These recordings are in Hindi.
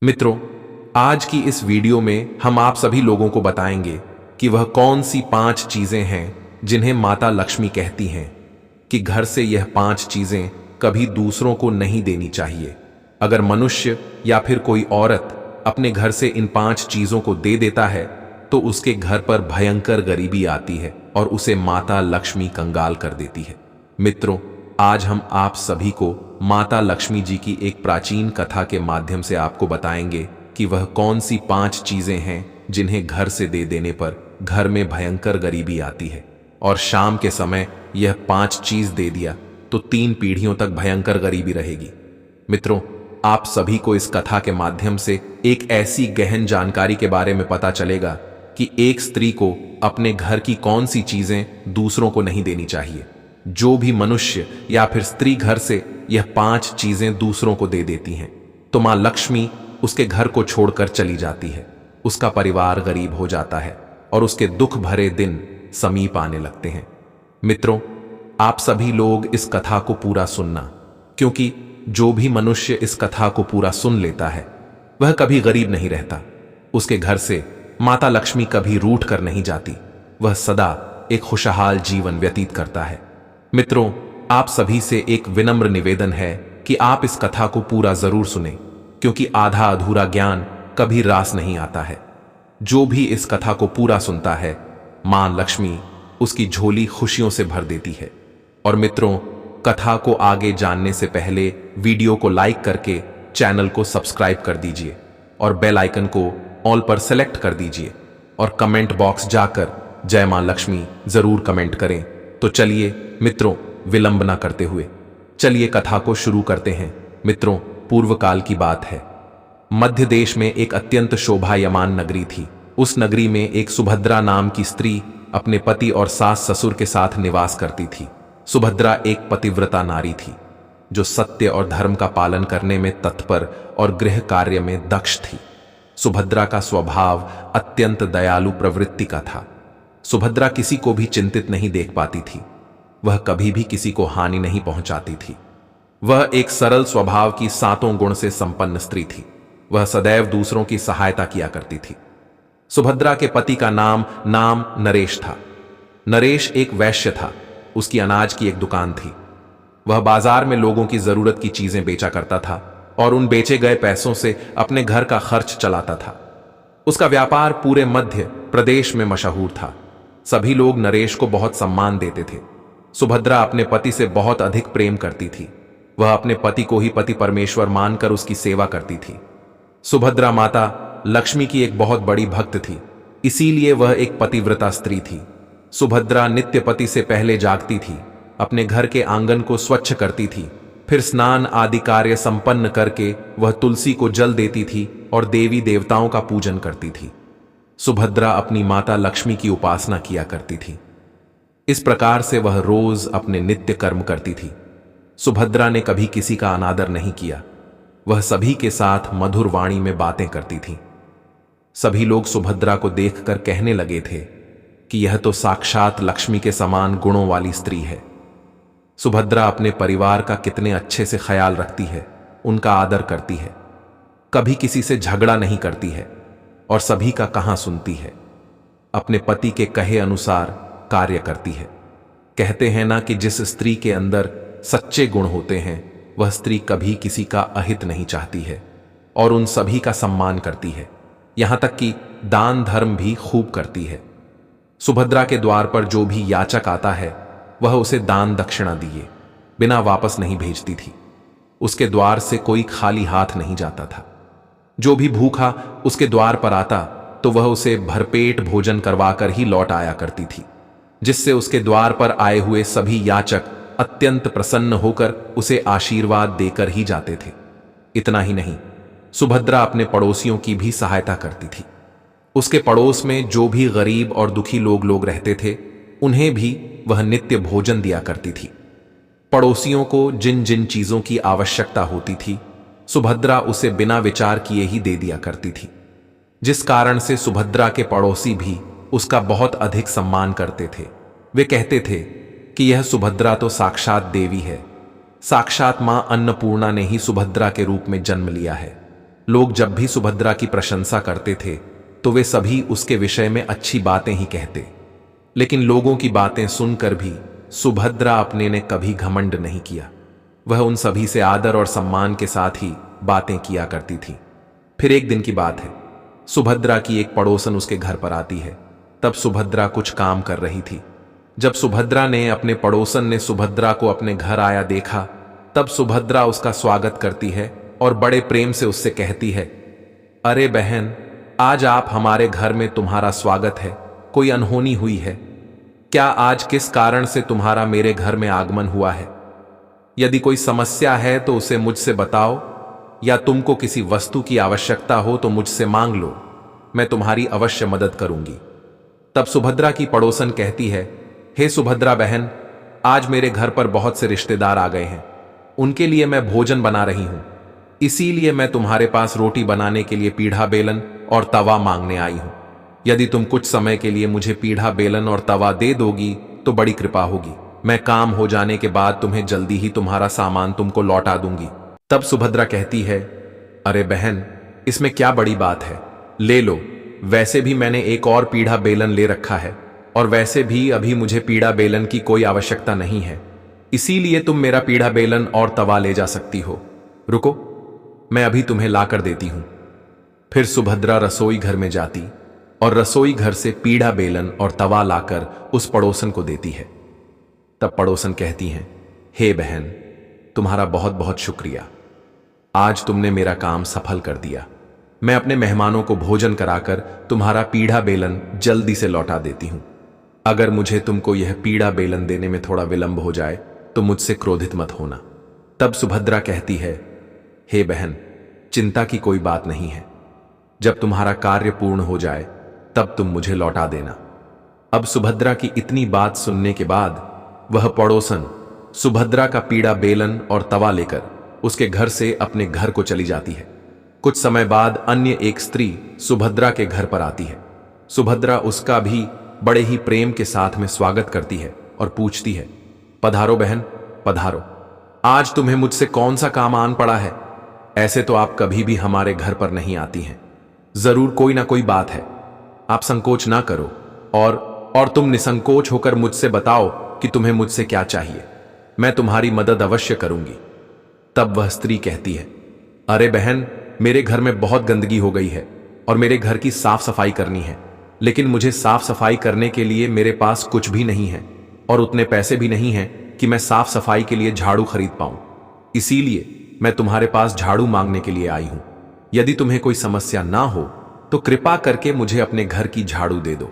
मित्रों, आज की इस वीडियो में हम आप सभी लोगों को बताएंगे कि वह कौन सी 5 चीजें हैं जिन्हें माता लक्ष्मी कहती हैं कि घर से यह 5 चीजें कभी दूसरों को नहीं देनी चाहिए। अगर मनुष्य या फिर कोई औरत अपने घर से इन 5 चीजों को दे देता है तो उसके घर पर भयंकर गरीबी आती है और उसे माता लक्ष्मी कंगाल कर देती है। मित्रों, आज हम आप सभी को माता लक्ष्मी जी की एक प्राचीन कथा के माध्यम से आपको बताएंगे कि वह कौन सी 5 चीजें हैं जिन्हें घर से दे देने पर घर में भयंकर गरीबी आती है, और शाम के समय यह 5 चीज दे दिया तो 3 पीढ़ियों तक भयंकर गरीबी रहेगी। मित्रों, आप सभी को इस कथा के माध्यम से एक ऐसी गहन जानकारी के बारे में पता चलेगा कि एक स्त्री को अपने घर की कौन सी चीजें दूसरों को नहीं देनी चाहिए। जो भी मनुष्य या फिर स्त्री घर से यह 5 चीजें दूसरों को दे देती हैं तो मां लक्ष्मी उसके घर को छोड़कर चली जाती है, उसका परिवार गरीब हो जाता है और उसके दुख भरे दिन समीप आने लगते हैं। मित्रों, आप सभी लोग इस कथा को पूरा सुनना, क्योंकि जो भी मनुष्य इस कथा को पूरा सुन लेता है वह कभी गरीब नहीं रहता। उसके घर से माता लक्ष्मी कभी रूठ कर नहीं जाती, वह सदा एक खुशहाल जीवन व्यतीत करता है। मित्रों, आप सभी से एक विनम्र निवेदन है कि आप इस कथा को पूरा जरूर सुने, क्योंकि आधा अधूरा ज्ञान कभी रास नहीं आता है। जो भी इस कथा को पूरा सुनता है, मां लक्ष्मी उसकी झोली खुशियों से भर देती है। और मित्रों, कथा को आगे जानने से पहले वीडियो को लाइक करके चैनल को सब्सक्राइब कर दीजिए और बेल आइकन को ऑल पर सेलेक्ट कर दीजिए और कमेंट बॉक्स जाकर जय मां लक्ष्मी जरूर कमेंट करें। तो चलिए मित्रों, विलंब ना करते हुए चलिए कथा को शुरू करते हैं। मित्रों, पूर्व काल की बात है। मध्य देश में एक अत्यंत शोभायमान नगरी थी। उस नगरी में एक सुभद्रा नाम की स्त्री अपने पति और सास ससुर के साथ निवास करती थी। सुभद्रा एक पतिव्रता नारी थी जो सत्य और धर्म का पालन करने में तत्पर और गृह कार्य में दक्ष थी। सुभद्रा का स्वभाव अत्यंत दयालु प्रवृत्ति का था। सुभद्रा किसी को भी चिंतित नहीं देख पाती थी, वह कभी भी किसी को हानि नहीं पहुंचाती थी। वह एक सरल स्वभाव की 7 गुण से संपन्न स्त्री थी। वह सदैव दूसरों की सहायता किया करती थी। सुभद्रा के पति का नाम नरेश था। नरेश एक वैश्य था। उसकी अनाज की एक दुकान थी। वह बाजार में लोगों की जरूरत की चीजें बेचा करता था और उन बेचे गए पैसों से अपने घर का खर्च चलाता था। उसका व्यापार पूरे मध्य प्रदेश में मशहूर था। सभी लोग नरेश को बहुत सम्मान देते थे। सुभद्रा अपने पति से बहुत अधिक प्रेम करती थी। वह अपने पति को ही पति परमेश्वर मानकर उसकी सेवा करती थी। सुभद्रा माता लक्ष्मी की एक बहुत बड़ी भक्त थी, इसीलिए वह एक पतिव्रता स्त्री थी। सुभद्रा नित्य पति से पहले जागती थी, अपने घर के आंगन को स्वच्छ करती थी, फिर स्नान आदि कार्य संपन्न करके वह तुलसी को जल देती थी और देवी देवताओं का पूजन करती थी। सुभद्रा अपनी माता लक्ष्मी की उपासना किया करती थी। इस प्रकार से वह रोज अपने नित्य कर्म करती थी। सुभद्रा ने कभी किसी का अनादर नहीं किया। वह सभी के साथ मधुर वाणी में बातें करती थी। सभी लोग सुभद्रा को देखकर कहने लगे थे कि यह तो साक्षात लक्ष्मी के समान गुणों वाली स्त्री है। सुभद्रा अपने परिवार का कितने अच्छे से ख्याल रखती है, उनका आदर करती है, कभी किसी से झगड़ा नहीं करती है और सभी का कहां सुनती है। अपने पति के कहे अनुसार कार्य करती है। कहते हैं ना कि जिस स्त्री के अंदर सच्चे गुण होते हैं वह स्त्री कभी किसी का अहित नहीं चाहती है और उन सभी का सम्मान करती है, यहां तक कि दान धर्म भी खूब करती है। सुभद्रा के द्वार पर जो भी याचक आता है वह उसे दान दक्षिणा दिए बिना वापस नहीं भेजती थी। उसके द्वार से कोई खाली हाथ नहीं जाता था। जो भी भूखा उसके द्वार पर आता तो वह उसे भरपेट भोजन करवाकर ही लौट आया करती थी, जिससे उसके द्वार पर आए हुए सभी याचक अत्यंत प्रसन्न होकर उसे आशीर्वाद देकर ही जाते थे। इतना ही नहीं, सुभद्रा अपने पड़ोसियों की भी सहायता करती थी। उसके पड़ोस में जो भी गरीब और दुखी लोग रहते थे उन्हें भी वह नित्य भोजन दिया करती थी। पड़ोसियों को जिन जिन चीजों की आवश्यकता होती थी सुभद्रा उसे बिना विचार किए ही दे दिया करती थी, जिस कारण से सुभद्रा के पड़ोसी भी उसका बहुत अधिक सम्मान करते थे। वे कहते थे कि यह सुभद्रा तो साक्षात देवी है, साक्षात मां अन्नपूर्णा ने ही सुभद्रा के रूप में जन्म लिया है। लोग जब भी सुभद्रा की प्रशंसा करते थे तो वे सभी उसके विषय में अच्छी बातें ही कहते, लेकिन लोगों की बातें सुनकर भी सुभद्रा अपने ने कभी घमंड नहीं किया। वह उन सभी से आदर और सम्मान के साथ ही बातें किया करती थी। फिर एक दिन की बात है, सुभद्रा की एक पड़ोसन उसके घर पर आती है। तब सुभद्रा कुछ काम कर रही थी। जब सुभद्रा ने अपने पड़ोसन ने सुभद्रा को अपने घर आया देखा, तब सुभद्रा उसका स्वागत करती है और बड़े प्रेम से उससे कहती है, अरे बहन, आज आप हमारे घर में, तुम्हारा स्वागत है। कोई अनहोनी हुई है क्या? आज किस कारण से तुम्हारा मेरे घर में आगमन हुआ है? यदि कोई समस्या है तो उसे मुझसे बताओ, या तुमको किसी वस्तु की आवश्यकता हो तो मुझसे मांग लो, मैं तुम्हारी अवश्य मदद करूंगी। तब सुभद्रा की पड़ोसन कहती है, हे सुभद्रा बहन, आज मेरे घर पर बहुत से रिश्तेदार आ गए हैं, उनके लिए मैं भोजन बना रही हूं, इसीलिए मैं तुम्हारे पास रोटी बनाने के लिए पीढ़ा बेलन और तवा मांगने आई हूं। यदि तुम कुछ समय के लिए मुझे पीढ़ा बेलन और तवा दे दोगी तो बड़ी कृपा होगी। मैं काम हो जाने के बाद तुम्हें जल्दी ही तुम्हारा सामान तुमको लौटा दूंगी। तब सुभद्रा कहती है, अरे बहन, इसमें क्या बड़ी बात है, ले लो। वैसे भी मैंने एक और पीढ़ा बेलन ले रखा है, और वैसे भी अभी मुझे पीढ़ा बेलन की कोई आवश्यकता नहीं है, इसीलिए तुम मेरा पीढ़ा बेलन और तवा ले जा सकती हो। रुको, मैं अभी तुम्हें लाकर देती हूं। फिर सुभद्रा रसोई घर में जाती और रसोई घर से पीढ़ा बेलन और तवा लाकर उस पड़ोसन को देती है। तब पड़ोसन कहती हैं, हे बहन, तुम्हारा बहुत बहुत शुक्रिया, आज तुमने मेरा काम सफल कर दिया। मैं अपने मेहमानों को भोजन कराकर तुम्हारा पीढ़ा बेलन जल्दी से लौटा देती हूं। अगर मुझे तुमको यह पीढ़ा बेलन देने में थोड़ा विलंब हो जाए तो मुझसे क्रोधित मत होना। तब सुभद्रा कहती है, हे बहन, चिंता की कोई बात नहीं है, जब तुम्हारा कार्य पूर्ण हो जाए तब तुम मुझे लौटा देना। अब सुभद्रा की इतनी बात सुनने के बाद वह पड़ोसन सुभद्रा का पीढ़ा बेलन और तवा लेकर उसके घर से अपने घर को चली जाती है। कुछ समय बाद अन्य एक स्त्री सुभद्रा के घर पर आती है। सुभद्रा उसका भी बड़े ही प्रेम के साथ में स्वागत करती है और पूछती है, पधारो बहन, पधारो। आज तुम्हें मुझसे कौन सा काम आन पड़ा है? ऐसे तो आप कभी भी हमारे घर पर नहीं आती हैं। जरूर कोई ना कोई बात है, आप संकोच ना करो और तुम निसंकोच होकर मुझसे बताओ कि तुम्हें मुझसे क्या चाहिए, मैं तुम्हारी मदद अवश्य करूंगी। तब वह स्त्री कहती है, अरे बहन, मेरे घर में बहुत गंदगी हो गई है और मेरे घर की साफ सफाई करनी है, लेकिन मुझे साफ सफाई करने के लिए मेरे पास कुछ भी नहीं है और उतने पैसे भी नहीं हैं कि मैं साफ सफाई के लिए झाड़ू खरीद पाऊं। इसीलिए मैं तुम्हारे पास झाड़ू मांगने के लिए आई हूं। यदि तुम्हें कोई समस्या ना हो तो कृपा करके मुझे अपने घर की झाड़ू दे दो,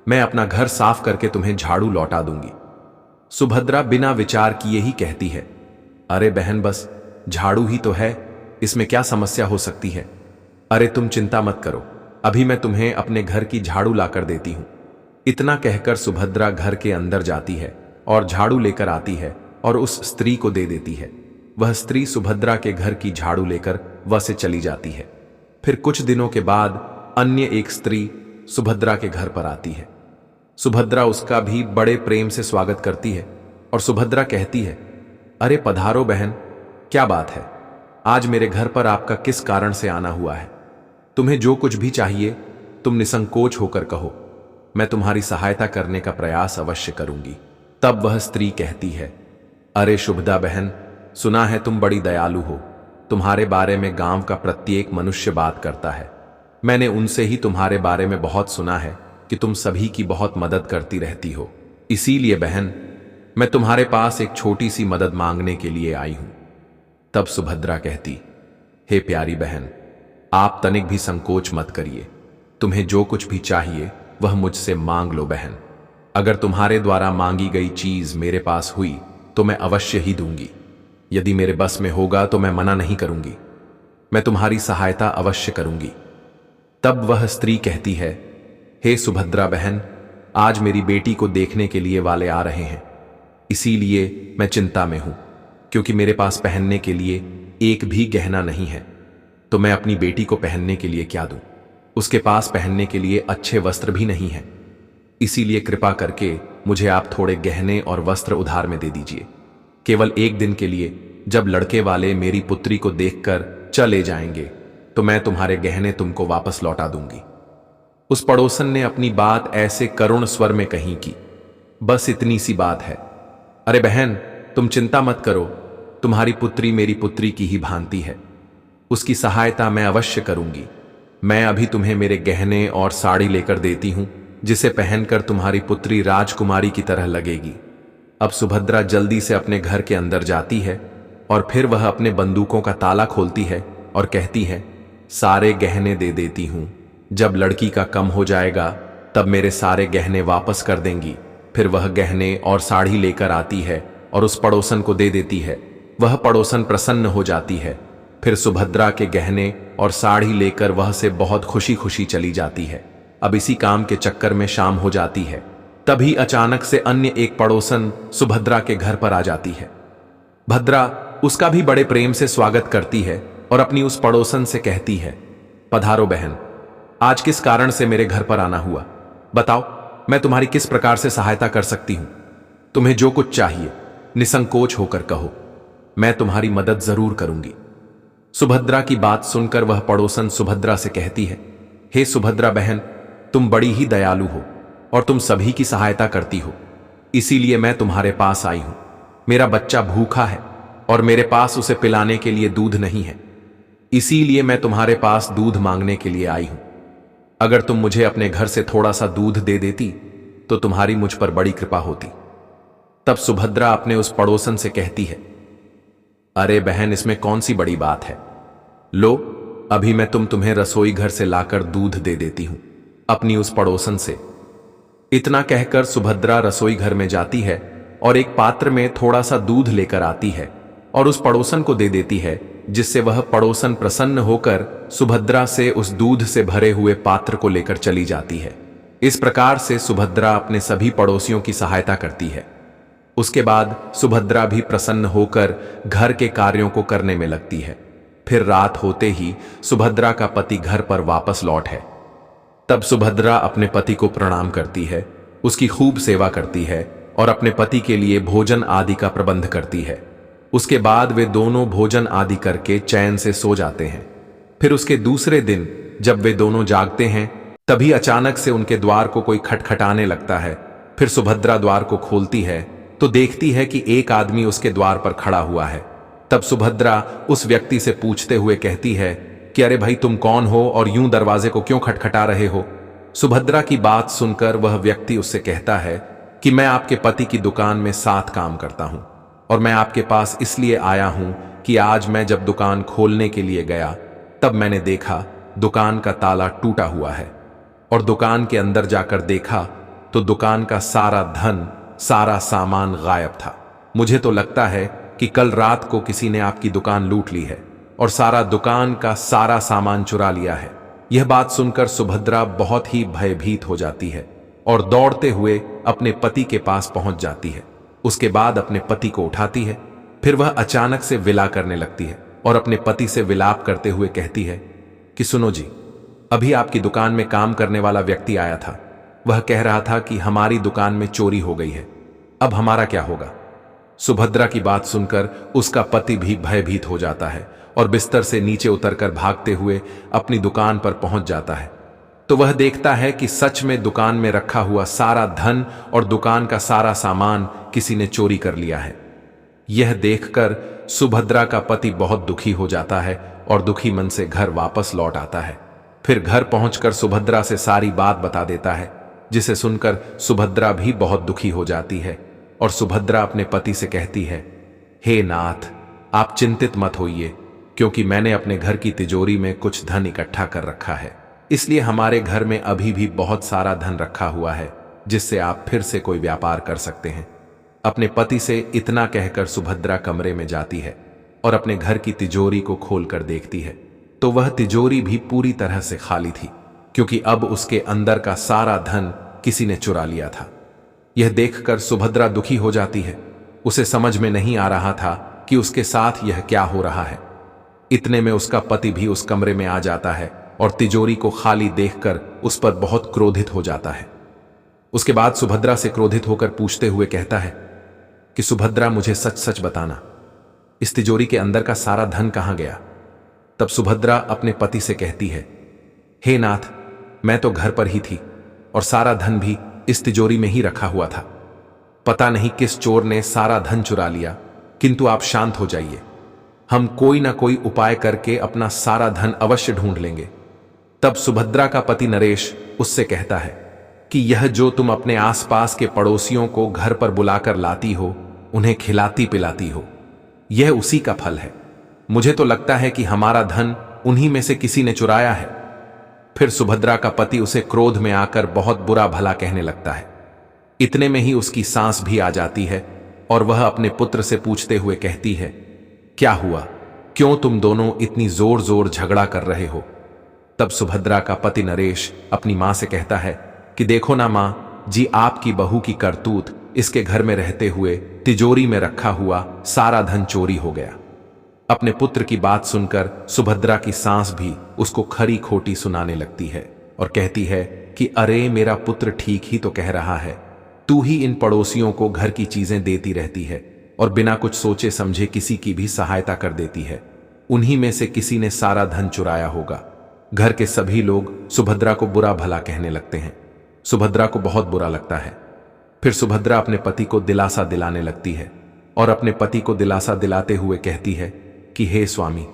मैं अपना घर साफ करके तुम्हें झाड़ू लौटा दूंगी। सुभद्रा बिना विचार किए ही कहती है, अरे बहन, बस झाड़ू ही तो है, इसमें क्या समस्या हो सकती है? अरे तुम चिंता मत करो, अभी मैं तुम्हें अपने घर की झाड़ू लाकर देती हूं। इतना कहकर सुभद्रा घर के अंदर जाती है और झाड़ू लेकर आती है और उस स्त्री को दे देती है। वह स्त्री सुभद्रा के घर की झाड़ू लेकर वह से चली जाती है। फिर कुछ दिनों के बाद अन्य एक स्त्री सुभद्रा के घर पर आती है। सुभद्रा उसका भी बड़े प्रेम से स्वागत करती है और सुभद्रा कहती है, अरे पधारो बहन, क्या बात है, आज मेरे घर पर आपका किस कारण से आना हुआ है? तुम्हें जो कुछ भी चाहिए तुम निसंकोच होकर कहो, मैं तुम्हारी सहायता करने का प्रयास अवश्य करूंगी। तब वह स्त्री कहती है, अरे शुभदा बहन, सुना है तुम बड़ी दयालु हो, तुम्हारे बारे में गांव का प्रत्येक मनुष्य बात करता है। मैंने उनसे ही तुम्हारे बारे में बहुत सुना है कि तुम सभी की बहुत मदद करती रहती हो। इसीलिए बहन, मैं तुम्हारे पास एक छोटी सी मदद मांगने के लिए आई हूं। तब सुभद्रा कहती, हे प्यारी बहन, आप तनिक भी संकोच मत करिए, तुम्हें जो कुछ भी चाहिए वह मुझसे मांग लो बहन। अगर तुम्हारे द्वारा मांगी गई चीज मेरे पास हुई तो मैं अवश्य ही दूंगी। यदि मेरे बस में होगा तो मैं मना नहीं करूंगी, मैं तुम्हारी सहायता अवश्य करूंगी। तब वह स्त्री कहती है, हे सुभद्रा बहन, आज मेरी बेटी को देखने के लिए वाले आ रहे हैं, इसीलिए मैं चिंता में हूं, क्योंकि मेरे पास पहनने के लिए एक भी गहना नहीं है, तो मैं अपनी बेटी को पहनने के लिए क्या दूं? उसके पास पहनने के लिए अच्छे वस्त्र भी नहीं है, इसीलिए कृपा करके मुझे आप थोड़े गहने और वस्त्र उधार में दे दीजिए। केवल एक दिन के लिए, जब लड़के वाले मेरी पुत्री को देखकर चले जाएंगे, तो मैं तुम्हारे गहने तुमको वापस लौटा दूंगी। उस पड़ोसन ने अपनी बात ऐसे करुण स्वर में कही कि बस इतनी सी बात है। अरे बहन, तुम चिंता मत करो, तुम्हारी पुत्री मेरी पुत्री की ही भांति है, उसकी सहायता मैं अवश्य करूंगी। मैं अभी तुम्हें मेरे गहने और साड़ी लेकर देती हूं, जिसे पहनकर तुम्हारी पुत्री राजकुमारी की तरह लगेगी। अब सुभद्रा जल्दी से अपने घर के अंदर जाती है और फिर वह अपने बंदूकों का ताला खोलती है और कहती है, सारे गहने दे देती हूं, जब लड़की का कम हो जाएगा तब मेरे सारे गहने वापस कर देंगी। फिर वह गहने और साड़ी लेकर आती है और उस पड़ोसन को दे देती है। वह पड़ोसन प्रसन्न हो जाती है। फिर सुभद्रा के गहने और साड़ी लेकर वह से बहुत खुशी खुशी चली जाती है। अब इसी काम के चक्कर में शाम हो जाती है। तभी अचानक से अन्य एक पड़ोसन सुभद्रा के घर पर आ जाती है। भद्रा उसका भी बड़े प्रेम से स्वागत करती है और अपनी उस पड़ोसन से कहती है, पधारो बहन, आज किस कारण से मेरे घर पर आना हुआ? बताओ, मैं तुम्हारी किस प्रकार से सहायता कर सकती हूं? तुम्हें जो कुछ चाहिए निसंकोच होकर कहो, मैं तुम्हारी मदद जरूर करूंगी। सुभद्रा की बात सुनकर वह पड़ोसन सुभद्रा से कहती है, हे सुभद्रा बहन, तुम बड़ी ही दयालु हो और तुम सभी की सहायता करती हो, इसीलिए मैं तुम्हारे पास आई हूं। मेरा बच्चा भूखा है और मेरे पास उसे पिलाने के लिए दूध नहीं है, इसीलिए मैं तुम्हारे पास दूध मांगने के लिए आई हूं। अगर तुम मुझे अपने घर से थोड़ा सा दूध दे देती तो तुम्हारी मुझ पर बड़ी कृपा होती। तब सुभद्रा अपने उस पड़ोसन से कहती है, अरे बहन, इसमें कौन सी बड़ी बात है? लो, अभी मैं तुम्हें रसोई घर से लाकर दूध दे देती हूं, अपनी उस पड़ोसन से। इतना कहकर सुभद्रा रसोई घर में जाती है और एक पात्र में थोड़ा सा दूध लेकर आती है और उस पड़ोसन को दे देती है, जिससे वह पड़ोसन प्रसन्न होकर सुभद्रा से उस दूध से भरे हुए पात्र को लेकर चली जाती है। इस प्रकार से सुभद्रा अपने सभी पड़ोसियों की सहायता करती है। उसके बाद सुभद्रा भी प्रसन्न होकर घर के कार्यों को करने में लगती है। फिर रात होते ही सुभद्रा का पति घर पर वापस लौट है। तब सुभद्रा अपने पति को प्रणाम करती है, उसकी खूब सेवा करती है और अपने पति के लिए भोजन आदि का प्रबंध करती है। उसके बाद वे दोनों भोजन आदि करके चैन से सो जाते हैं। फिर उसके दूसरे दिन जब वे दोनों जागते हैं, तभी अचानक से उनके द्वार को कोई खटखटाने लगता है। फिर सुभद्रा द्वार को खोलती है तो देखती है कि एक आदमी उसके द्वार पर खड़ा हुआ है। तब सुभद्रा उस व्यक्ति से पूछते हुए कहती है कि अरे भाई, तुम कौन हो और यूं दरवाजे को क्यों खटखटा रहे हो? सुभद्रा की बात सुनकर वह व्यक्ति उससे कहता है कि मैं आपके पति की दुकान में साथ काम करता हूं और मैं आपके पास इसलिए आया हूं कि आज मैं जब दुकान खोलने के लिए गया तब मैंने देखा दुकान का ताला टूटा हुआ है और दुकान के अंदर जाकर देखा तो दुकान का सारा धन, सारा सामान गायब था। मुझे तो लगता है कि कल रात को किसी ने आपकी दुकान लूट ली है और सारा दुकान का सारा सामान चुरा लिया है। यह बात सुनकर सुभद्रा बहुत ही भयभीत हो जाती है और दौड़ते हुए अपने पति के पास पहुंच जाती है। उसके बाद अपने पति को उठाती है। फिर वह अचानक से विला करने लगती है और अपने पति से विलाप करते हुए कहती है कि सुनो जी, अभी आपकी दुकान में काम करने वाला व्यक्ति आया था। वह कह रहा था कि हमारी दुकान में चोरी हो गई है, अब हमारा क्या होगा? सुभद्रा की बात सुनकर उसका पति भी भयभीत हो जाता है और बिस्तर से नीचे उतरकर भागते हुए अपनी दुकान पर पहुंच जाता है। तो वह देखता है कि सच में दुकान में रखा हुआ सारा धन और दुकान का सारा सामान किसी ने चोरी कर लिया है। यह देखकर सुभद्रा का पति बहुत दुखी हो जाता है और दुखी मन से घर वापस लौट आता है। फिर घर पहुंचकर सुभद्रा से सारी बात बता देता है, जिसे सुनकर सुभद्रा भी बहुत दुखी हो जाती है और सुभद्रा अपने पति से कहती है, हे नाथ, आप चिंतित मत होइए, क्योंकि मैंने अपने घर की तिजोरी में कुछ धन इकट्ठा कर रखा है, इसलिए हमारे घर में अभी भी बहुत सारा धन रखा हुआ है, जिससे आप फिर से कोई व्यापार कर सकते हैं। अपने पति से इतना कहकर सुभद्रा कमरे में जाती है और अपने घर की तिजोरी को खोलकर देखती है तो वह तिजोरी भी पूरी तरह से खाली थी, क्योंकि अब उसके अंदर का सारा धन किसी ने चुरा लिया था। यह देखकर सुभद्रा दुखी हो जाती है। उसे समझ में नहीं आ रहा था कि उसके साथ यह क्या हो रहा है। इतने में उसका पति भी उस कमरे में आ जाता है और तिजोरी को खाली देखकर उस पर बहुत क्रोधित हो जाता है। उसके बाद सुभद्रा से क्रोधित होकर पूछते हुए कहता है कि सुभद्रा, मुझे सच सच बताना, इस तिजोरी के अंदर का सारा धन कहां गया? तब सुभद्रा अपने पति से कहती है, हे नाथ, मैं तो घर पर ही थी और सारा धन भी इस तिजोरी में ही रखा हुआ था। पता नहीं किस चोर ने सारा धन चुरा लिया, किंतु आप शांत हो जाइए, हम कोई ना कोई उपाय करके अपना सारा धन अवश्य ढूंढ लेंगे। तब सुभद्रा का पति नरेश उससे कहता है कि यह जो तुम अपने आसपास के पड़ोसियों को घर पर बुलाकर लाती हो, उन्हें खिलाती पिलाती हो, यह उसी का फल है। मुझे तो लगता है कि हमारा धन उन्हीं में से किसी ने चुराया है। फिर सुभद्रा का पति उसे क्रोध में आकर बहुत बुरा भला कहने लगता है। इतने में ही उसकी सांस भी आ जाती है और वह अपने पुत्र से पूछते हुए कहती है, क्या हुआ, क्यों तुम दोनों इतनी जोर जोर झगड़ा कर रहे हो? तब सुभद्रा का पति नरेश अपनी मां से कहता है कि देखो ना मां जी, आपकी बहू की करतूत, इसके घर में रहते हुए तिजोरी में रखा हुआ सारा धन चोरी हो गया। अपने पुत्र की बात सुनकर सुभद्रा की सांस भी उसको खरी खोटी सुनाने लगती है और कहती है कि अरे मेरा पुत्र ठीक ही तो कह रहा है, तू ही इन पड़ोसियों को घर की चीजें देती रहती है और बिना कुछ सोचे समझे किसी की भी सहायता कर देती है। उन्हीं में से किसी ने सारा धन चुराया होगा। घर के सभी लोग सुभद्रा को बुरा भला कहने लगते हैं। सुभद्रा को बहुत बुरा लगता है। फिर सुभद्रा अपने पति को दिलासा दिलाने लगती है और अपने पति को दिलासा दिलाते हुए कहती है कि हे स्वामी,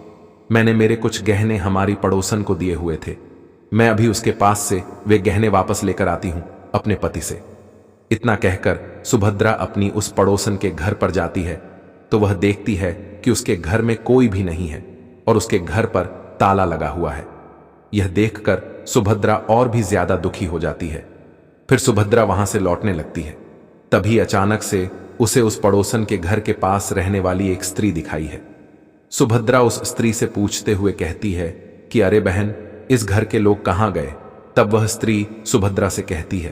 मैंने मेरे कुछ गहने हमारी पड़ोसन को दिए हुए थे, मैं अभी उसके पास से वे गहने वापस लेकर आती हूं अपने पति से। इतना कहकर सुभद्रा अपनी उस पड़ोसन के घर पर जाती है तो वह देखती है कि उसके घर में कोई भी नहीं है और उसके घर पर ताला लगा हुआ है। यह देखकर सुभद्रा और भी ज्यादा दुखी हो जाती है। फिर सुभद्रा वहां से लौटने लगती है। तभी अचानक से उसे उस पड़ोसन के घर के पास रहने वाली एक स्त्री दिखाई है। सुभद्रा उस स्त्री से पूछते हुए कहती है कि अरे बहन, इस घर के लोग कहां गए? तब वह स्त्री सुभद्रा से कहती है,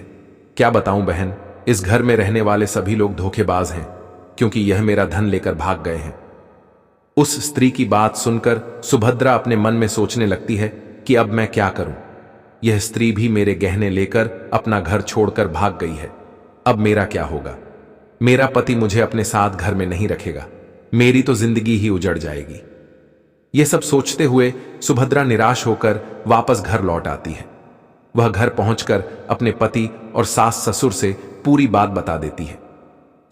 क्या बताऊं बहन, इस घर में रहने वाले सभी लोग धोखेबाज हैं, क्योंकि यह मेरा धन लेकर भाग गए हैं। उस स्त्री की बात सुनकर सुभद्रा अपने मन में सोचने लगती है कि अब मैं क्या करूं? यह स्त्री भी मेरे गहने लेकर अपना घर छोड़कर भाग गई है। अब मेरा क्या होगा? मेरा पति मुझे अपने साथ घर में नहीं रखेगा, मेरी तो जिंदगी ही उजड़ जाएगी। यह सब सोचते हुए सुभद्रा निराश होकर वापस घर लौट आती है। वह घर पहुंचकर अपने पति और सास ससुर से पूरी बात बता देती है।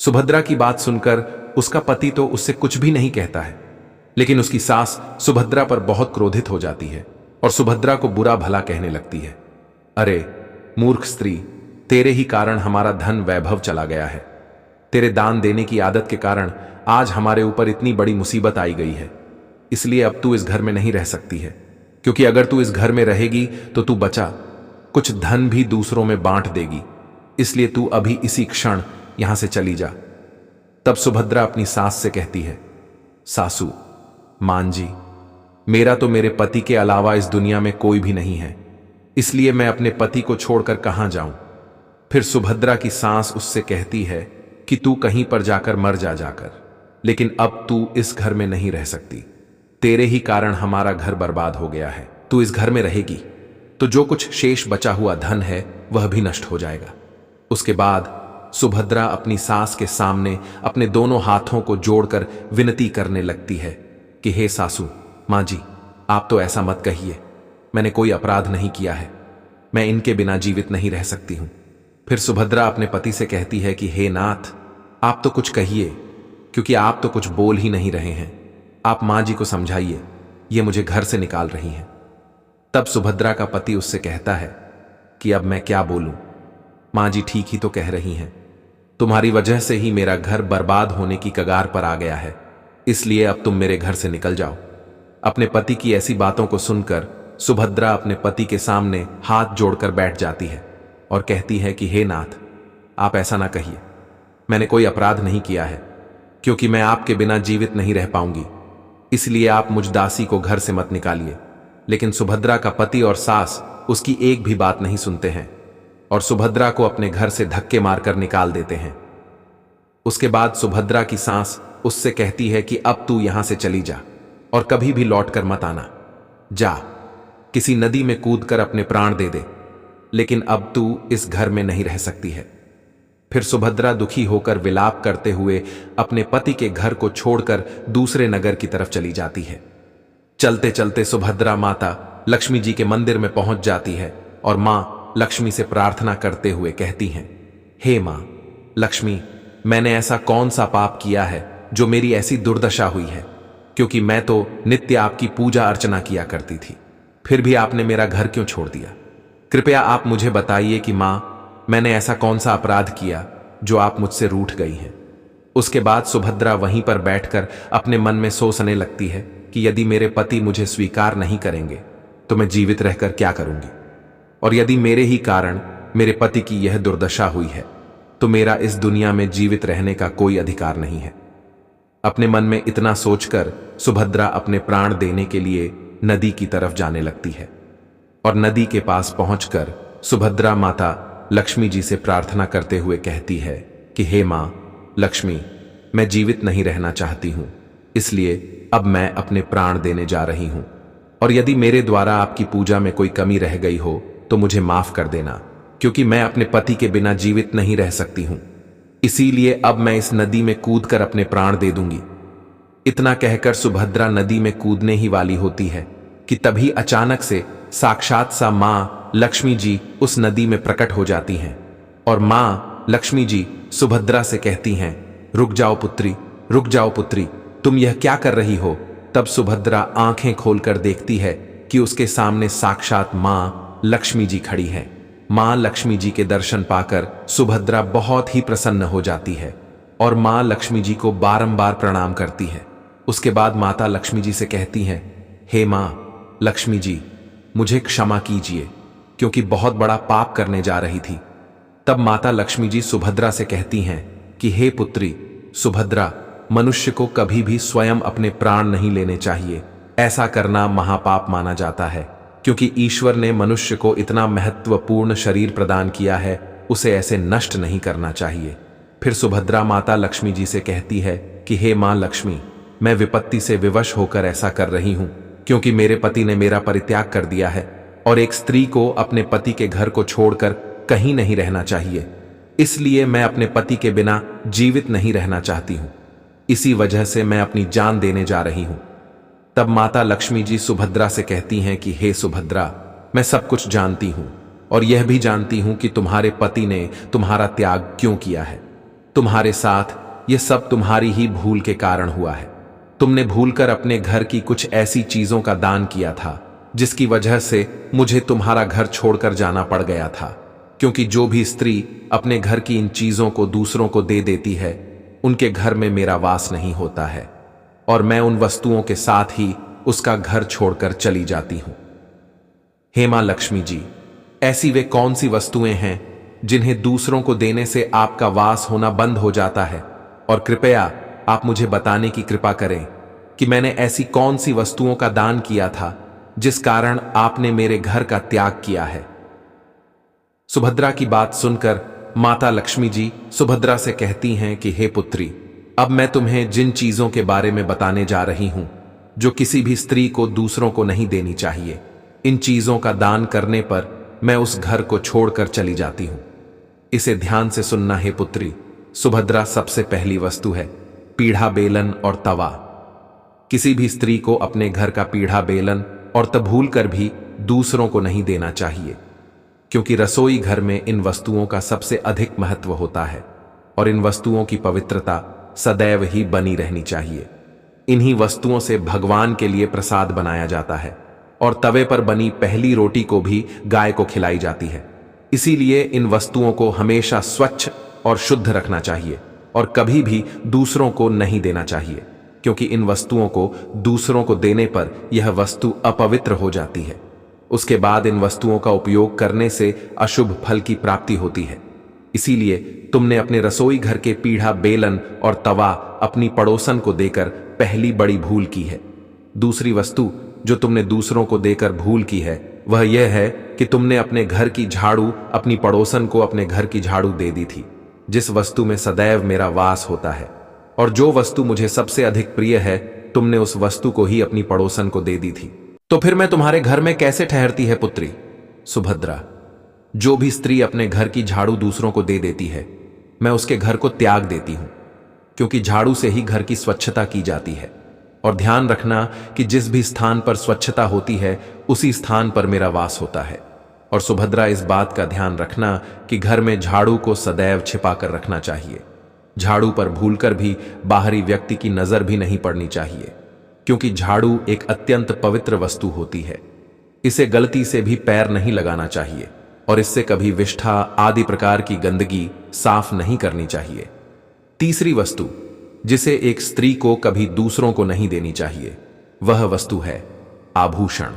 सुभद्रा की बात सुनकर उसका पति तो उससे कुछ भी नहीं कहता है, लेकिन उसकी सास सुभद्रा पर बहुत क्रोधित हो जाती है और सुभद्रा को बुरा भला कहने लगती है। अरे मूर्ख स्त्री, तेरे ही कारण हमारा धन वैभव चला गया है। तेरे दान देने की आदत के कारण आज हमारे ऊपर इतनी बड़ी मुसीबत आई गई है। इसलिए अब तू इस घर में नहीं रह सकती है, क्योंकि अगर तू इस घर में रहेगी तो तू बचा कुछ धन भी दूसरों में बांट देगी। इसलिए तू अभी इसी क्षण यहां से चली जा। तब सुभद्रा अपनी सास से कहती है, सासू, मान जी, मेरा तो मेरे पति के अलावा इस दुनिया में कोई भी नहीं है, इसलिए मैं अपने पति को छोड़कर कहां जाऊं? फिर सुभद्रा की सास उससे कहती है कि तू कहीं पर जाकर मर जाकर, लेकिन अब तू इस घर में नहीं रह सकती। तेरे ही कारण हमारा घर बर्बाद हो गया है। तू इस घर में रहेगी तो जो कुछ शेष बचा हुआ धन है वह भी नष्ट हो जाएगा। उसके बाद सुभद्रा अपनी सास के सामने अपने दोनों हाथों को जोड़कर विनती करने लगती है कि हे सासू, मां जी, आप तो ऐसा मत कहिए, मैंने कोई अपराध नहीं किया है, मैं इनके बिना जीवित नहीं रह सकती हूं। फिर सुभद्रा अपने पति से कहती है कि हे नाथ, आप तो कुछ कहिए, क्योंकि आप तो कुछ बोल ही नहीं रहे हैं। आप मां जी को समझाइए, ये मुझे घर से निकाल रही हैं। तब सुभद्रा का पति उससे कहता है कि अब मैं क्या बोलूं? मां जी ठीक ही तो कह रही हैं, तुम्हारी वजह से ही मेरा घर बर्बाद होने की कगार पर आ गया है, इसलिए अब तुम मेरे घर से निकल जाओ। अपने पति की ऐसी बातों को सुनकर सुभद्रा अपने पति के सामने हाथ जोड़कर बैठ जाती है और कहती है कि हे नाथ, आप ऐसा ना कहिए, मैंने कोई अपराध नहीं किया है, क्योंकि मैं आपके बिना जीवित नहीं रह पाऊंगी, इसलिए आप मुझ दासी को घर से मत निकालिए। लेकिन सुभद्रा का पति और सास उसकी एक भी बात नहीं सुनते हैं और सुभद्रा को अपने घर से धक्के मारकर निकाल देते हैं। उसके बाद सुभद्रा की सास उससे कहती है कि अब तू यहां से चली जा और कभी भी लौट कर मत आना। जा, किसी नदी में कूदकर अपने प्राण दे दे, लेकिन अब तू इस घर में नहीं रह सकती है। फिर सुभद्रा दुखी होकर विलाप करते हुए अपने पति के घर को छोड़कर दूसरे नगर की तरफ चली जाती है। चलते चलते सुभद्रा माता लक्ष्मी जी के मंदिर में पहुंच जाती है और मां लक्ष्मी से प्रार्थना करते हुए कहती हैं, हे मां लक्ष्मी, मैंने ऐसा कौन सा पाप किया है जो मेरी ऐसी दुर्दशा हुई है? क्योंकि मैं तो नित्य आपकी पूजा अर्चना किया करती थी, फिर भी आपने मेरा घर क्यों छोड़ दिया? कृपया आप मुझे बताइए कि मां, मैंने ऐसा कौन सा अपराध किया जो आप मुझसे रूठ गई हैं? उसके बाद सुभद्रा वहीं पर बैठकर अपने मन में सोचने लगती है कि यदि मेरे पति मुझे स्वीकार नहीं करेंगे तो मैं जीवित रहकर क्या करूंगी, और यदि मेरे ही कारण मेरे पति की यह दुर्दशा हुई है तो मेरा इस दुनिया में जीवित रहने का कोई अधिकार नहीं है। अपने मन में इतना सोचकर सुभद्रा अपने प्राण देने के लिए नदी की तरफ जाने लगती है और नदी के पास पहुंचकर सुभद्रा माता लक्ष्मी जी से प्रार्थना करते हुए कहती है कि हे मां लक्ष्मी, मैं जीवित नहीं रहना चाहती हूं, इसलिए अब मैं अपने प्राण देने जा रही हूं, और यदि मेरे द्वारा आपकी पूजा में कोई कमी रह गई हो तो मुझे माफ कर देना, क्योंकि मैं अपने पति के बिना जीवित नहीं रह सकती हूं। इसीलिए अब मैं इस नदी में कूदकर अपने प्राण दे दूंगी। इतना कहकर सुभद्रा नदी में कूदने ही वाली होती है कि तभी अचानक से साक्षात सा मां लक्ष्मी जी उस नदी में प्रकट हो जाती हैं और मां लक्ष्मी जी सुभद्रा से कहती हैं, रुक जाओ पुत्री, रुक जाओ पुत्री, तुम यह क्या कर रही हो? तब सुभद्रा आंखें खोलकर देखती है कि उसके सामने साक्षात मां लक्ष्मी जी खड़ी हैं। मां लक्ष्मी जी के दर्शन पाकर सुभद्रा बहुत ही प्रसन्न हो जाती है और मां लक्ष्मी जी को बारंबार प्रणाम करती है। उसके बाद माता लक्ष्मी जी से कहती हैं, हे मां लक्ष्मी जी, मुझे क्षमा कीजिए, क्योंकि बहुत बड़ा पाप करने जा रही थी। तब माता लक्ष्मी जी सुभद्रा से कहती हैं कि हे पुत्री सुभद्रा, मनुष्य को कभी भी स्वयं अपने प्राण नहीं लेने चाहिए। ऐसा करना महापाप माना जाता है, क्योंकि ईश्वर ने मनुष्य को इतना महत्वपूर्ण शरीर प्रदान किया है, उसे ऐसे नष्ट नहीं करना चाहिए। फिर सुभद्रा माता लक्ष्मी जी से कहती है कि हे मां लक्ष्मी, मैं विपत्ति से विवश होकर ऐसा कर रही हूं, क्योंकि मेरे पति ने मेरा परित्याग कर दिया है और एक स्त्री को अपने पति के घर को छोड़कर कहीं नहीं रहना चाहिए। इसलिए मैं अपने पति के बिना जीवित नहीं रहना चाहती हूं। इसी वजह से मैं अपनी जान देने जा रही हूं। तब माता लक्ष्मी जी सुभद्रा से कहती हैं कि हे सुभद्रा, मैं सब कुछ जानती हूं और यह भी जानती हूं कि तुम्हारे पति ने तुम्हारा त्याग क्यों किया है। तुम्हारे साथ यह सब तुम्हारी ही भूल के कारण हुआ है। तुमने भूलकर अपने घर की कुछ ऐसी चीजों का दान किया था जिसकी वजह से मुझे तुम्हारा घर छोड़कर जाना पड़ गया था, क्योंकि जो भी स्त्री अपने घर की इन चीजों को दूसरों को दे देती है, उनके घर में मेरा वास नहीं होता है और मैं उन वस्तुओं के साथ ही उसका घर छोड़कर चली जाती हूं। हे मां लक्ष्मी जी, ऐसी वे कौन सी वस्तुएं हैं जिन्हें दूसरों को देने से आपका वास होना बंद हो जाता है? और कृपया आप मुझे बताने की कृपा करें कि मैंने ऐसी कौन सी वस्तुओं का दान किया था जिस कारण आपने मेरे घर का त्याग किया है। सुभद्रा की बात सुनकर माता लक्ष्मी जी सुभद्रा से कहती हैं कि हे पुत्री, अब मैं तुम्हें जिन चीजों के बारे में बताने जा रही हूं जो किसी भी स्त्री को दूसरों को नहीं देनी चाहिए, इन चीजों का दान करने पर मैं उस घर को छोड़कर चली जाती हूं। इसे ध्यान से सुनना है पुत्री। सुभद्रा सबसे पहली वस्तु है पीढ़ा बेलन और तवा। किसी भी स्त्री को अपने घर का पीढ़ा बेलन और तवा भूल कर भी दूसरों को नहीं देना चाहिए, क्योंकि रसोई घर में इन वस्तुओं का सबसे अधिक महत्व होता है और इन वस्तुओं की पवित्रता सदैव ही बनी रहनी चाहिए। इन्हीं वस्तुओं से भगवान के लिए प्रसाद बनाया जाता है और तवे पर बनी पहली रोटी को भी गाय को खिलाई जाती है। इसीलिए इन वस्तुओं को हमेशा स्वच्छ और शुद्ध रखना चाहिए और कभी भी दूसरों को नहीं देना चाहिए, क्योंकि इन वस्तुओं को दूसरों को देने पर यह वस्तु अपवित्र हो जाती है। उसके बाद इन वस्तुओं का उपयोग करने से अशुभ फल की प्राप्ति होती है। इसीलिए तुमने अपने रसोई घर के पीढ़ा बेलन और तवा अपनी पड़ोसन को देकर पहली बड़ी भूल की है। दूसरी वस्तु जो तुमने दूसरों को देकर भूल की है वह यह है कि तुमने अपने घर की झाड़ू अपनी पड़ोसन को अपने घर की झाड़ू दे दी थी, जिस वस्तु में सदैव मेरा वास होता है, और जो वस्तु मुझे सबसे अधिक प्रिय है तुमने उस वस्तु को ही अपनी पड़ोसन को दे दी थी। तो फिर मैं तुम्हारे घर में कैसे ठहरती है पुत्री? सुभद्रा, जो भी स्त्री अपने घर की झाड़ू दूसरों को दे देती है, मैं उसके घर को त्याग देती हूं, क्योंकि झाड़ू से ही घर की स्वच्छता की जाती है और ध्यान रखना कि जिस भी स्थान पर स्वच्छता होती है उसी स्थान पर मेरा वास होता है। और सुभद्रा, इस बात का ध्यान रखना कि घर में झाड़ू को सदैव छिपा कर रखना चाहिए। झाड़ू पर भूलकर भी बाहरी व्यक्ति की नजर भी नहीं पड़नी चाहिए, क्योंकि झाड़ू एक अत्यंत पवित्र वस्तु होती है। इसे गलती से भी पैर नहीं लगाना चाहिए और इससे कभी विष्ठा आदि प्रकार की गंदगी साफ नहीं करनी चाहिए। तीसरी वस्तु जिसे एक स्त्री को कभी दूसरों को नहीं देनी चाहिए, वह वस्तु है आभूषण।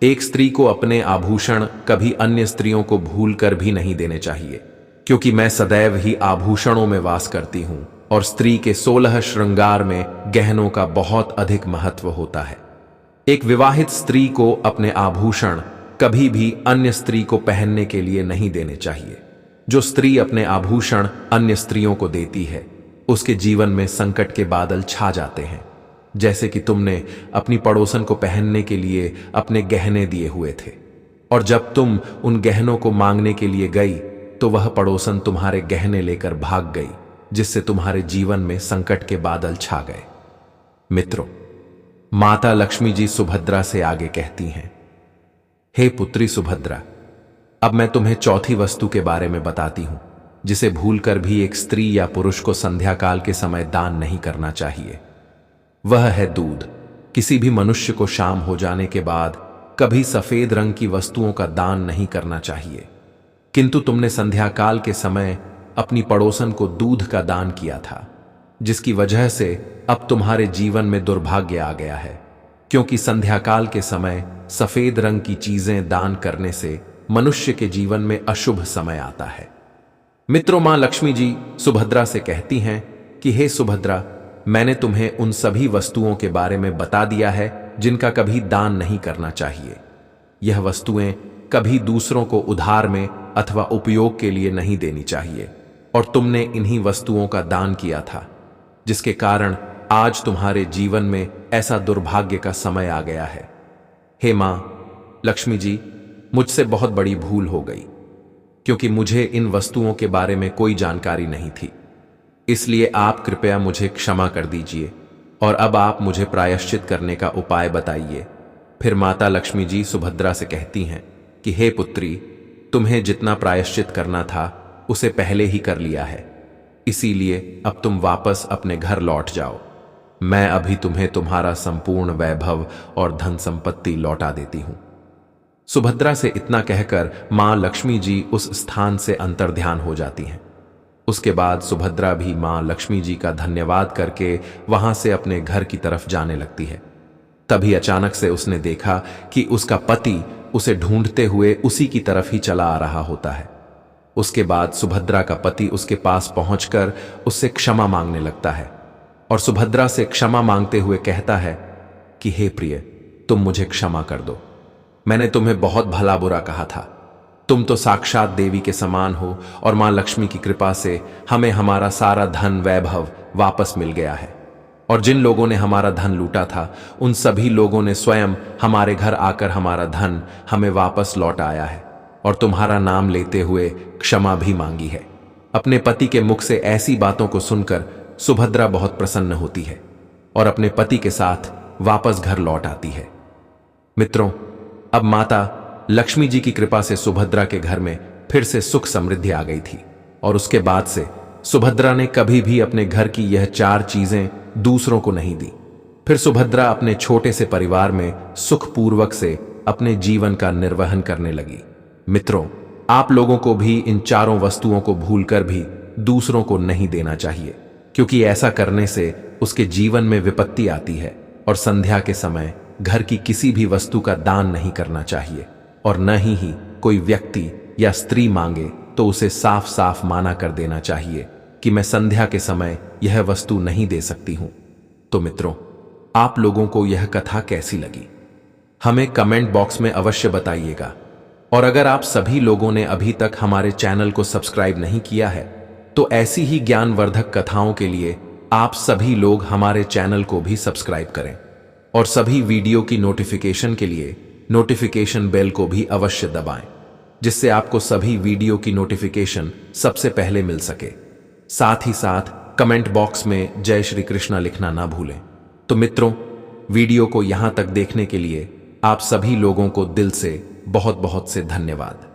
एक स्त्री को अपने आभूषण कभी अन्य स्त्रियों को भूलकर भी नहीं देने चाहिए, क्योंकि मैं सदैव ही आभूषणों में वास करती हूं और स्त्री के 16 श्रृंगार में गहनों का बहुत अधिक महत्व होता है। एक विवाहित स्त्री को अपने आभूषण कभी भी अन्य स्त्री को पहनने के लिए नहीं देने चाहिए। जो स्त्री अपने आभूषण अन्य स्त्रियों को देती है उसके जीवन में संकट के बादल छा जाते हैं। जैसे कि तुमने अपनी पड़ोसन को पहनने के लिए अपने गहने दिए हुए थे और जब तुम उन गहनों को मांगने के लिए गई तो वह पड़ोसन तुम्हारे गहने लेकर भाग गई, जिससे तुम्हारे जीवन में संकट के बादल छा गए। मित्रों, माता लक्ष्मी जी सुभद्रा से आगे कहती हैं, हे पुत्री सुभद्रा, अब मैं तुम्हें चौथी वस्तु के बारे में बताती हूं, जिसे भूलकर भी एक स्त्री या पुरुष को संध्या काल के समय दान नहीं करना चाहिए। वह है दूध। किसी भी मनुष्य को शाम हो जाने के बाद कभी सफेद रंग की वस्तुओं का दान नहीं करना चाहिए, किंतु तुमने संध्या काल के समय अपनी पड़ोसन को दूध का दान किया था, जिसकी वजह से अब तुम्हारे जीवन में दुर्भाग्य आ गया है, क्योंकि संध्या काल के समय सफेद रंग की चीजें दान करने से मनुष्य के जीवन में अशुभ समय आता है। मित्रों, मां लक्ष्मी जी सुभद्रा से कहती हैं कि हे सुभद्रा, मैंने तुम्हें उन सभी वस्तुओं के बारे में बता दिया है जिनका कभी दान नहीं करना चाहिए। यह वस्तुएं कभी दूसरों को उधार में अथवा उपयोग के लिए नहीं देनी चाहिए और तुमने इन्हीं वस्तुओं का दान किया था, जिसके कारण आज तुम्हारे जीवन में ऐसा दुर्भाग्य का समय आ गया है। हे मां लक्ष्मी जी, मुझसे बहुत बड़ी भूल हो गई, क्योंकि मुझे इन वस्तुओं के बारे में कोई जानकारी नहीं थी। इसलिए आप कृपया मुझे क्षमा कर दीजिए और अब आप मुझे प्रायश्चित करने का उपाय बताइए। फिर माता लक्ष्मी जी सुभद्रा से कहती हैं कि हे पुत्री, तुम्हें जितना प्रायश्चित करना था उसे पहले ही कर लिया है, इसीलिए अब तुम वापस अपने घर लौट जाओ। मैं अभी तुम्हें तुम्हारा संपूर्ण वैभव और धन संपत्ति लौटा देती हूं। सुभद्रा से इतना कहकर मां लक्ष्मी जी उस स्थान से अंतर्ध्यान हो जाती हैं। उसके बाद सुभद्रा भी मां लक्ष्मी जी का धन्यवाद करके वहां से अपने घर की तरफ जाने लगती है। तभी अचानक से उसने देखा कि उसका पति उसे ढूंढते हुए उसी की तरफ ही चला आ रहा होता है। उसके बाद सुभद्रा का पति उसके पास पहुंचकर उससे क्षमा मांगने लगता है और सुभद्रा से क्षमा मांगते हुए कहता है कि हे प्रिय, तुम मुझे क्षमा कर दो। मैंने तुम्हें बहुत भला बुरा कहा था। तुम तो साक्षात देवी के समान हो और मां लक्ष्मी की कृपा से हमें हमारा सारा धन वैभव वापस मिल गया है, और जिन लोगों ने हमारा धन लूटा था उन सभी लोगों ने स्वयं हमारे घर आकर हमारा धन हमें वापस लौट आया है और तुम्हारा नाम लेते हुए क्षमा भी मांगी है। अपने पति के मुख से ऐसी बातों को सुनकर सुभद्रा बहुत प्रसन्न होती है और अपने पति के साथ वापस घर लौट आती है। मित्रों, अब माता लक्ष्मी जी की कृपा से सुभद्रा के घर में फिर से सुख समृद्धि आ गई थी और उसके बाद से सुभद्रा ने कभी भी अपने घर की यह 4 चीजें दूसरों को नहीं दी। फिर सुभद्रा अपने छोटे से परिवार में सुखपूर्वक से अपने जीवन का निर्वहन करने लगी। मित्रों, आप लोगों को भी इन चारों वस्तुओं को भूलकर भी दूसरों को नहीं देना चाहिए, क्योंकि ऐसा करने से उसके जीवन में विपत्ति आती है। और संध्या के समय घर की किसी भी वस्तु का दान नहीं करना चाहिए और न ही कोई व्यक्ति या स्त्री मांगे तो उसे साफ साफ माना कर देना चाहिए कि मैं संध्या के समय यह वस्तु नहीं दे सकती हूं। तो मित्रों, आप लोगों को यह कथा कैसी लगी हमें कमेंट बॉक्स में अवश्य बताइएगा। और अगर आप सभी लोगों ने अभी तक हमारे चैनल को सब्सक्राइब नहीं किया है तो ऐसी ही ज्ञानवर्धक कथाओं के लिए आप सभी लोग हमारे चैनल को भी सब्सक्राइब करें और सभी वीडियो की नोटिफिकेशन के लिए नोटिफिकेशन बेल को भी अवश्य दबाएं, जिससे आपको सभी वीडियो की नोटिफिकेशन सबसे पहले मिल सके। साथ ही साथ कमेंट बॉक्स में जय श्री कृष्णा लिखना ना भूलें। तो मित्रों, वीडियो को यहां तक देखने के लिए आप सभी लोगों को दिल से बहुत बहुत से धन्यवाद।